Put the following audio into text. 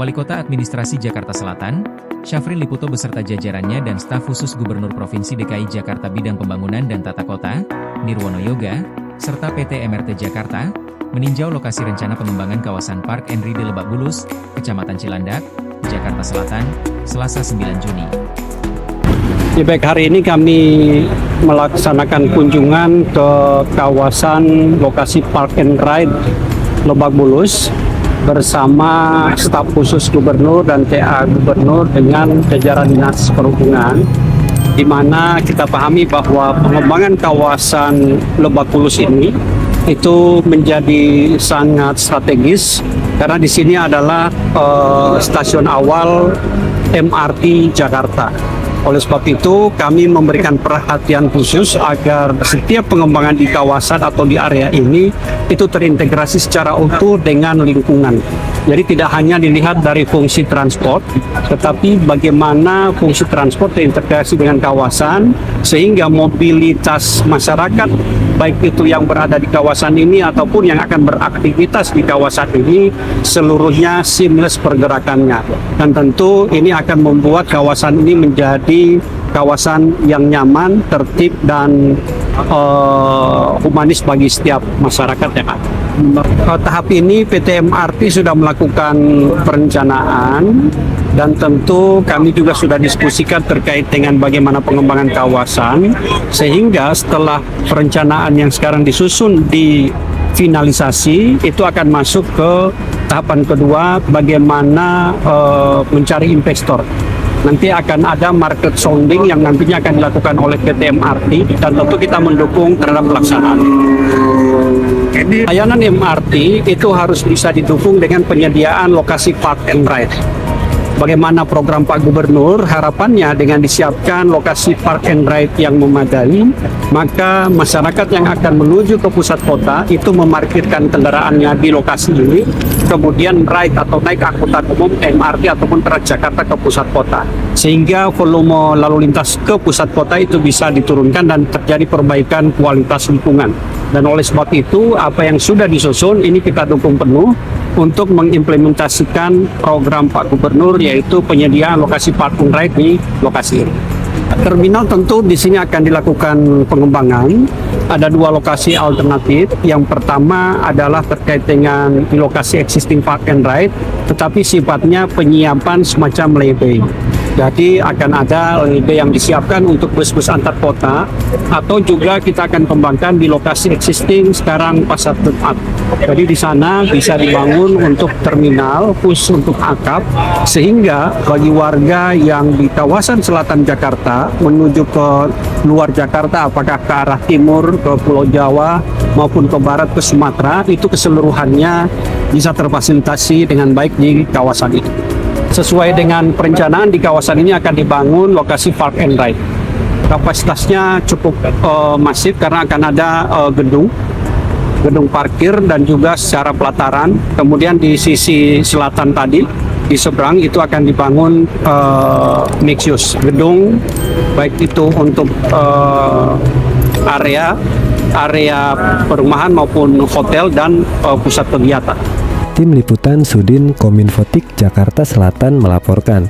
Wali Kota Administrasi Jakarta Selatan, Syafrin Liputo beserta jajarannya dan staf khusus Gubernur Provinsi DKI Jakarta Bidang Pembangunan dan Tata Kota, Nirwono Yoga, serta PT MRT Jakarta, meninjau lokasi rencana pengembangan kawasan Park and Ride Lebak Bulus, Kecamatan Cilandak, Jakarta Selatan, Selasa 9 Juni. Ya, baik, hari ini kami melaksanakan kunjungan ke kawasan lokasi Park and Ride Lebak Bulus bersama staf khusus Gubernur dan TA Gubernur dengan jajaran Dinas Perhubungan, di mana kita pahami bahwa pengembangan kawasan Lebak Bulus ini itu menjadi sangat strategis karena di sini adalah stasiun awal MRT Jakarta. Oleh sebab itu, kami memberikan perhatian khusus agar setiap pengembangan di kawasan atau di area ini itu terintegrasi secara utuh dengan lingkungan. Jadi tidak hanya dilihat dari fungsi transport, tetapi bagaimana fungsi transport terintegrasi dengan kawasan, sehingga mobilitas masyarakat, baik itu yang berada di kawasan ini ataupun yang akan beraktivitas di kawasan ini, seluruhnya seamless pergerakannya. Dan tentu ini akan membuat kawasan ini menjadi kawasan yang nyaman, tertib, dan humanis bagi setiap masyarakat ya. Tahap ini PT MRT sudah melakukan perencanaan dan tentu kami juga sudah diskusikan terkait dengan bagaimana pengembangan kawasan, sehingga setelah perencanaan yang sekarang disusun di finalisasi itu akan masuk ke tahapan kedua, bagaimana mencari investor. Nanti akan ada market sounding yang nantinya akan dilakukan oleh PT MRT dan tentu kita mendukung terhadap pelaksanaan. Layanan MRT itu harus bisa didukung dengan penyediaan lokasi Park and Ride. Bagaimana program Pak Gubernur, harapannya dengan disiapkan lokasi Park and Ride yang memadai, maka masyarakat yang akan menuju ke pusat kota itu memarkirkan kendaraannya di lokasi ini, kemudian ride atau naik angkutan umum MRT ataupun Transjakarta ke pusat kota, sehingga volume lalu lintas ke pusat kota itu bisa diturunkan dan terjadi perbaikan kualitas lingkungan. Dan oleh sebab itu, apa yang sudah disusun ini kita dukung penuh untuk mengimplementasikan program Pak Gubernur, yaitu penyediaan lokasi Park and Ride di lokasi ini. Terminal tentu di sini akan dilakukan pengembangan. Ada dua lokasi alternatif. Yang pertama adalah terkait dengan di lokasi existing Park and Ride, tetapi sifatnya penyiapan semacam lay-by. Jadi akan ada lay-by yang disiapkan untuk bus-bus antar kota, atau juga kita akan kembangkan di lokasi existing sekarang Pasar Jumat. Jadi di sana bisa dibangun untuk terminal khusus untuk akap, sehingga bagi warga yang di kawasan selatan Jakarta menuju ke luar Jakarta, apakah ke arah timur, ke Pulau Jawa, maupun ke barat, ke Sumatera, itu keseluruhannya bisa terfasilitasi dengan baik di kawasan itu. Sesuai dengan perencanaan, di kawasan ini akan dibangun lokasi Park and Ride. Kapasitasnya cukup masif karena akan ada gedung parkir dan juga secara pelataran. Kemudian di sisi selatan tadi, di seberang itu akan dibangun mixed use gedung, baik itu untuk area perumahan maupun hotel dan pusat kegiatan. Tim Liputan Sudin Kominfotik Jakarta Selatan melaporkan.